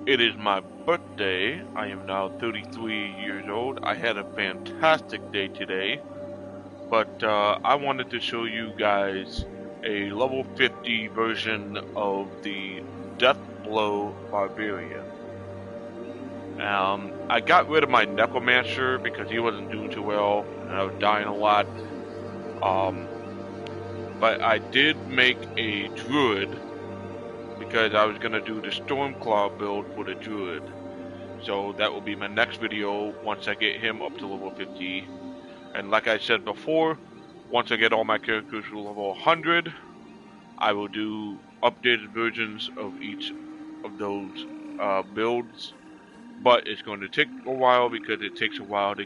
It is my birthday. I am now 33 years old. I had a fantastic day today, but I wanted to show you guys a level 50 version of the Deathblow Barbarian. I got rid of my Necromancer because he wasn't doing too well, and I was dying a lot. But I did make a Druid because I was going to do the Stormclaw build for the Druid. So that will be my next video once I get him up to level 50. And like I said before, once I get all my characters to level 100, I will do updated versions of each of those builds. But it's going to take a while because it takes a while to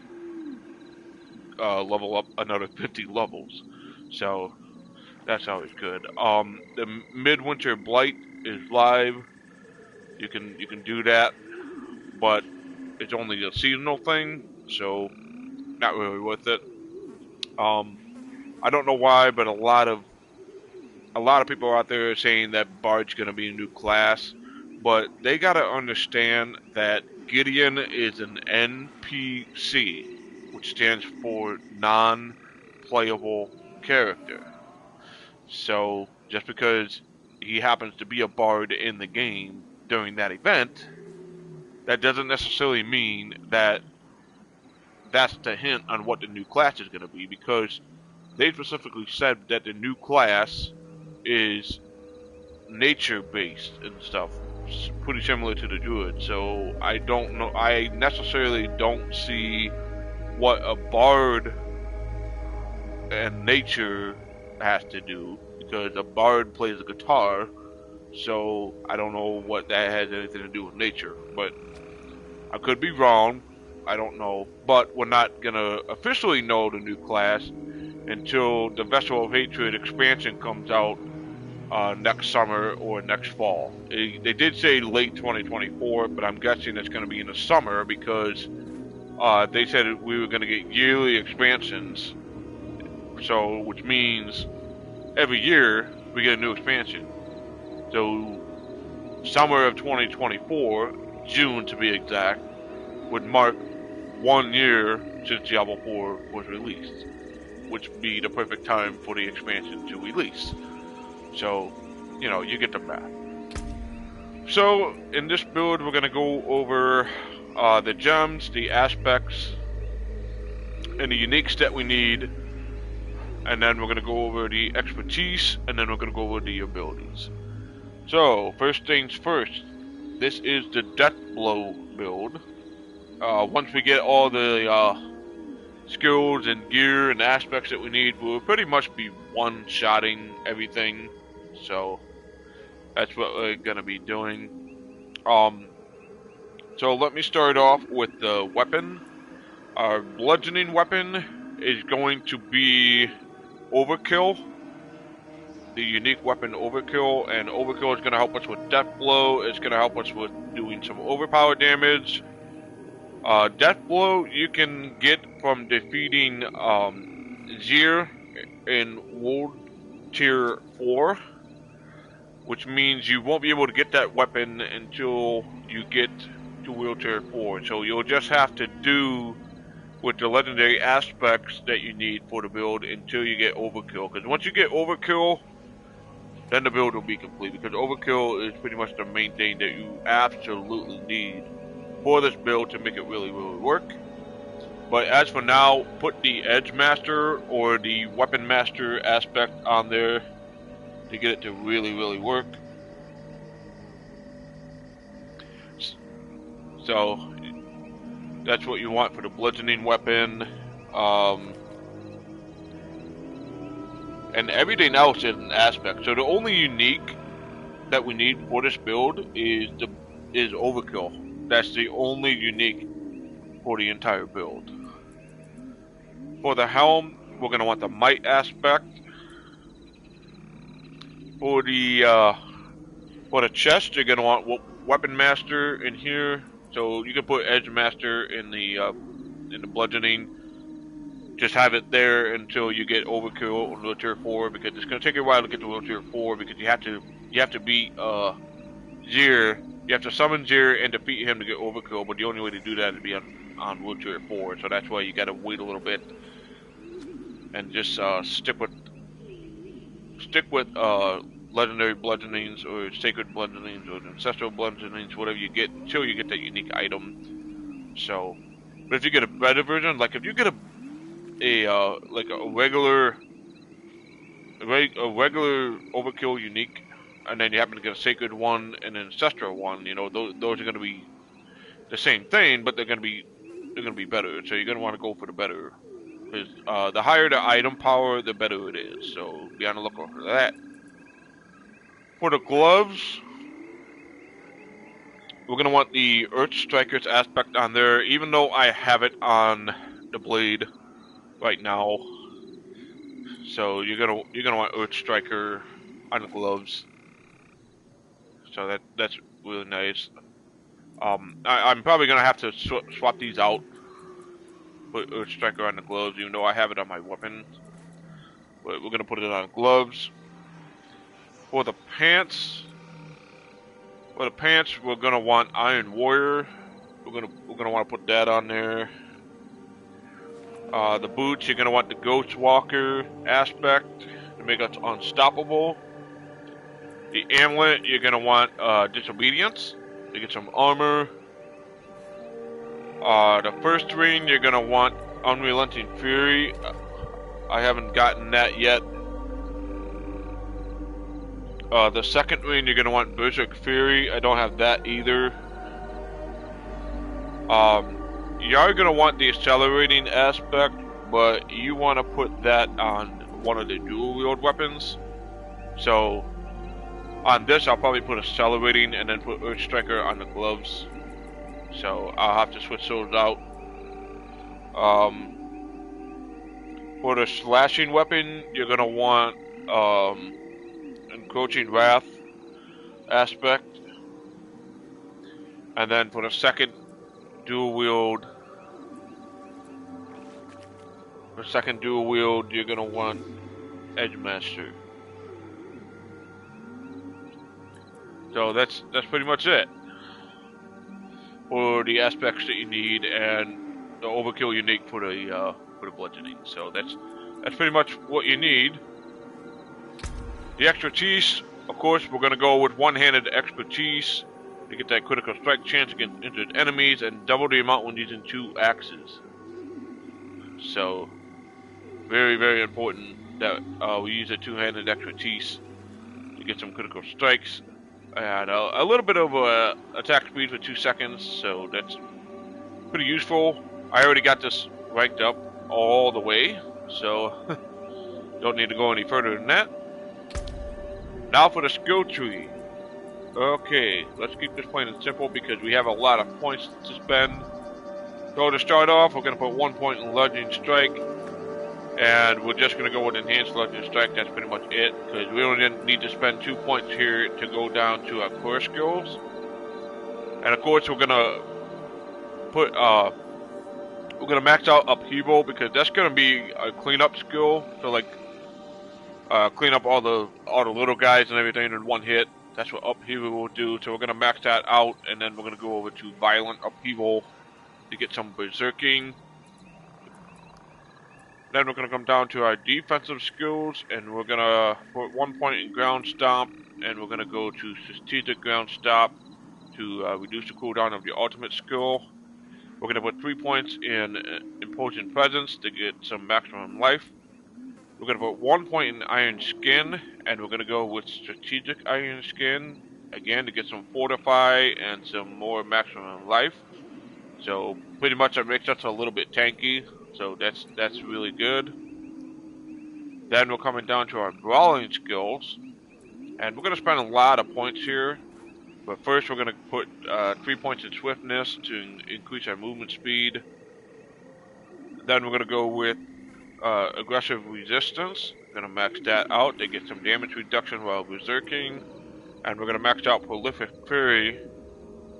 level up another 50 levels. So that's always good. The Midwinter Blight is live. You can do that, but it's only a seasonal thing, so not really worth it. I don't know why, but a lot of people out there are saying that Bard's gonna be a new class, but they gotta understand that Gideon is an NPC, which stands for non-playable character. So just because he happens to be a bard in the game during that event, that doesn't necessarily mean that that's the hint on what the new class is going to be, because they specifically said that the new class is nature based and stuff, pretty similar to the druid. So I don't know, I necessarily don't see what a bard and nature has to do, because a bard plays a guitar, so I don't know what that has anything to do with nature. But I could be wrong, I don't know. But we're not gonna officially know the new class until the Vessel of Hatred expansion comes out next summer or next fall. They did say late 2024, but I'm guessing it's going to be in the summer, because they said we were going to get yearly expansions. So, which means every year we get a new expansion. So, summer of 2024, June to be exact, would mark 1 year since Diablo 4 was released, which would be the perfect time for the expansion to release. So, you know, you get the math. So, in this build, we're going to go over the gems, the aspects, and the uniques that we need. And then we're going to go over the expertise, and then we're going to go over the abilities. So, first things first, this is the Deathblow build. Once we get all the skills and gear and aspects that we need, we'll pretty much be one-shotting everything. So that's what we're gonna be doing. So let me start off with the weapon. Our bludgeoning weapon is going to be Overkill, the unique weapon Overkill, and Overkill is gonna help us with Deathblow. It's gonna help us with doing some overpower damage. Deathblow you can get from defeating Zir in World Tier 4, which means you won't be able to get that weapon until you get to World Tier 4. So you'll just have to do with the legendary aspects that you need for the build until you get Overkill. Because once you get Overkill, then the build will be complete, because Overkill is pretty much the main thing that you absolutely need for this build to make it really, really work. But as for now, put the Edge Master or the Weapon Master aspect on there to get it to really, really work. So that's what you want for the bludgeoning weapon. And everything else is an aspect. So the only unique that we need for this build is Overkill. That's the only unique for the entire build. For the helm, we're going to want the might aspect. For the chest, you're going to want Weapon Master in here. So you can put Edge Master in the bludgeoning. Just have it there until you get Overkill on World Tier 4, because it's going to take you a while to get to World Tier 4, because you have to beat Zir You have to summon Zir and defeat him to get overkill, but the only way to do that is to be on World Tier 4, so that's why you gotta wait a little bit and just stick with legendary bludgeonings or sacred bludgeonings or ancestral bludgeonings, whatever you get, until you get that unique item. So, but if you get a better version, like if you get like a regular overkill unique, and then you happen to get a sacred one and an ancestral one, you know, those are going to be the same thing, but they're going to be better. So you're going to want to go for the better, because the higher the item power, the better it is. So be on the lookout for that. For the gloves, we're going to want the Earth Striker's aspect on there, even though I have it on the blade right now. So you're gonna want Earth Striker on the gloves. So that's really nice. I'm probably gonna have to swap these out. Put Earth Striker on the gloves, even though I have it on my weapon. But we're gonna put it on gloves. For the pants, we're gonna want Iron Warrior. We're gonna want to put that on there. The boots, you're gonna want the Ghost Walker aspect to make us unstoppable. The amulet, you're gonna want Disobedience to get some armor. The first ring, you're gonna want Unrelenting Fury. I haven't gotten that yet. The second ring, you're gonna want Berserk Fury. I don't have that either. You are gonna want the accelerating aspect, but you want to put that on one of the dual wield weapons. So on this, I'll probably put accelerating and then put Earth Striker on the gloves. So I'll have to switch those out. For the slashing weapon, you're gonna want Encroaching Wrath aspect, and then for the second dual wield, you're gonna want Edge Master. So that's pretty much it for the aspects that you need, and the overkill unique for the bludgeoning. So that's pretty much what you need. The expertise, of course, we're gonna go with one-handed expertise to get that critical strike chance against injured enemies, and double the amount when using 2 axes. So very, very important that we use a two-handed expertise to get some critical strikes. And a little bit of attack speed for 2 seconds, so that's pretty useful. I already got this ranked up all the way, so don't need to go any further than that. Now for the skill tree. Okay, let's keep this plain and simple because we have a lot of points to spend. So to start off, we're going to put 1 point in Bludgeoning Strike, and we're just going to go with Enhanced Bludgeoning Strike. That's pretty much it, because we only need to spend 2 points here to go down to our core skills. And of course, we're going to put we're going to max out Upheaval, because that's going to be a cleanup skill. So like clean up all the little guys and everything in one hit. That's what Upheaval will do. So we're going to max that out, and then we're going to go over to Violent Upheaval to get some berserking. Then we're going to come down to our defensive skills, and we're going to put 1 point in Ground Stomp, and we're going to go to Strategic Ground Stomp to reduce the cooldown of your ultimate skill. We're going to put 3 points in Imposing Presence to get some maximum life. We're going to put 1 point in Iron Skin, and we're going to go with Strategic Iron Skin, again, to get some Fortify and some more maximum life. So, pretty much that makes us a little bit tanky, so that's really good. Then we're coming down to our Brawling skills, and we're going to spend a lot of points here. But first we're going to put 3 points in Swiftness to increase our movement speed. Then we're going to go with Aggressive Resistance. We're going to max that out to get some damage reduction while berserking. And we're going to max out Prolific Fury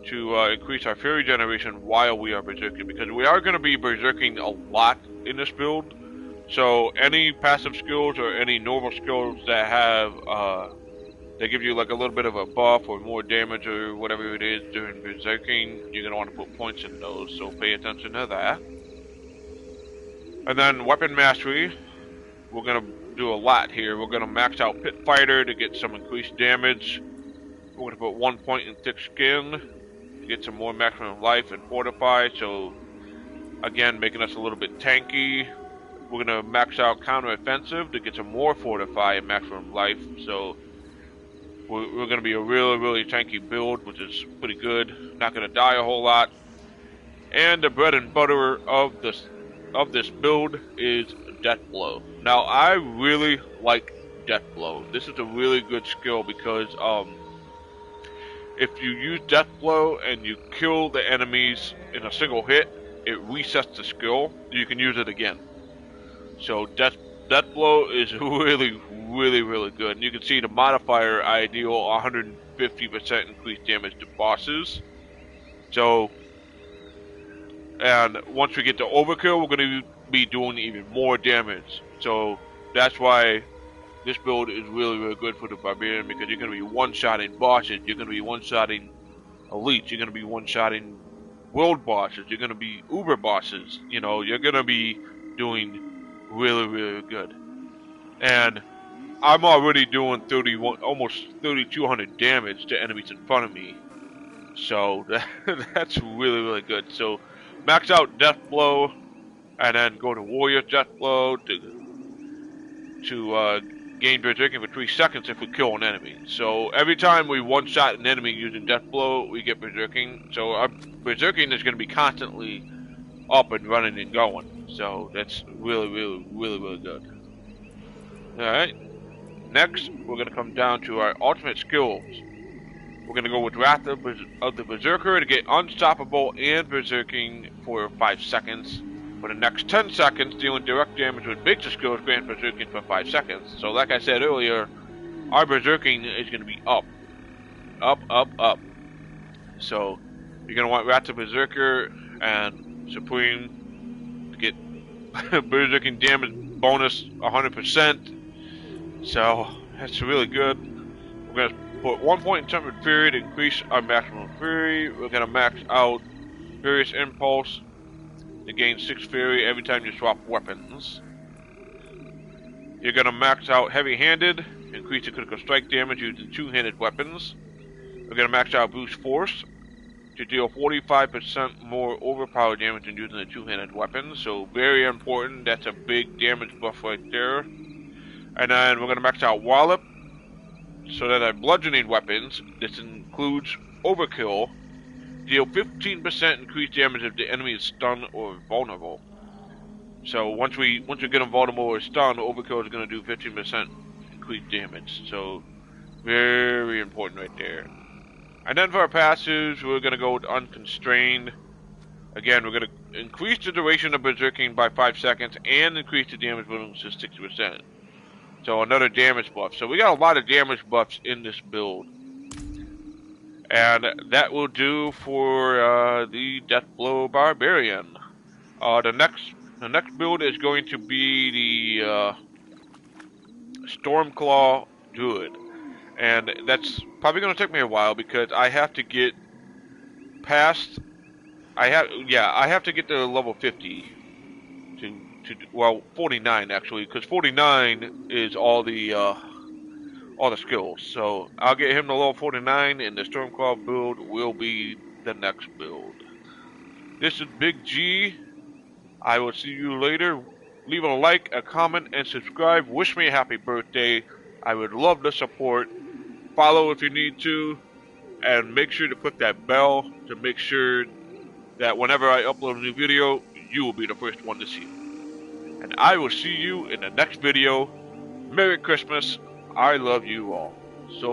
to increase our Fury generation while we are berserking, because we are going to be berserking a lot in this build. So any passive skills or any normal skills that have They give you like a little bit of a buff or more damage or whatever it is during berserking. You're going to want to put points in those, so pay attention to that. And then weapon mastery. We're going to do a lot here. We're going to max out Pit Fighter to get some increased damage. We're going to put 1 point in Thick Skin to get some more maximum life and Fortify, so again, making us a little bit tanky. We're going to max out Counter Offensive to get some more Fortify and maximum life, so we're going to be a really tanky build, which is pretty good. Not going to die a whole lot. And the bread and butter of this build is Deathblow. Now, I really like Deathblow. This is a really good skill because if you use Deathblow and you kill the enemies in a single hit, it resets the skill. You can use it again. So Deathblow is really good. And you can see the modifier I deal 150% increased damage to bosses. So, and once we get to overkill, we're going to be doing even more damage. So that's why this build is really good for the Barbarian, because you're going to be one-shotting bosses, you're going to be one-shotting elites, you're going to be one-shotting world bosses, you're going to be uber bosses. You know, you're going to be doing really good. And I'm already doing almost 3,200 damage to enemies in front of me. So that's really good. So max out Deathblow, and then go to Warrior Deathblow to gain berserking for 3 seconds if we kill an enemy. So every time we one-shot an enemy using Deathblow, we get berserking. So our berserking is going to be constantly up and running and going. So that's really good. Alright. Next, we're going to come down to our ultimate skills. We're going to go with Wrath of the Berserker to get Unstoppable and Berserking for 5 seconds. For the next 10 seconds, dealing direct damage with basic skills grant Berserking for 5 seconds. So like I said earlier, our Berserking is going to be up. Up. So you're going to want Wrath of the Berserker and Supreme to get Berserking damage bonus 100%. So that's really good. We're going to put 1 point in Tempered Fury to increase our maximum Fury. We're going to max out Furious Impulse to gain 6 Fury every time you swap weapons. You're going to max out Heavy Handed, increase the critical strike damage using 2-handed weapons. We're going to max out Brute Force to deal 45% more overpowered damage than using a 2-handed weapon. So very important. That's a big damage buff right there. And then we're going to max out Wallop so that our bludgeoning weapons, this includes Overkill, deal 15% increased damage if the enemy is stunned or vulnerable. So once we get them vulnerable or stunned, Overkill is going to do 15% increased damage. So very important right there. And then for our passives, we're going to go with Unconstrained. Again, we're going to increase the duration of Berserking by 5 seconds and increase the damage bonus to 60%. So another damage buff. So we got a lot of damage buffs in this build. And that will do for the Deathblow Barbarian. The next build is going to be the Stormclaw Druid. And that's probably going to take me a while because I have to get past. I have to get to level 50 well, 49 actually, because 49 is all the skills. So I'll get him to level 49, and the Stormclaw build will be the next build. This is Big G. I will see you later. Leave a like, a comment, and subscribe. Wish me a happy birthday. I would love the support. Follow if you need to, and make sure to click that bell to make sure that whenever I upload a new video, you will be the first one to see it. And I will see you in the next video. Merry Christmas. I love you all. So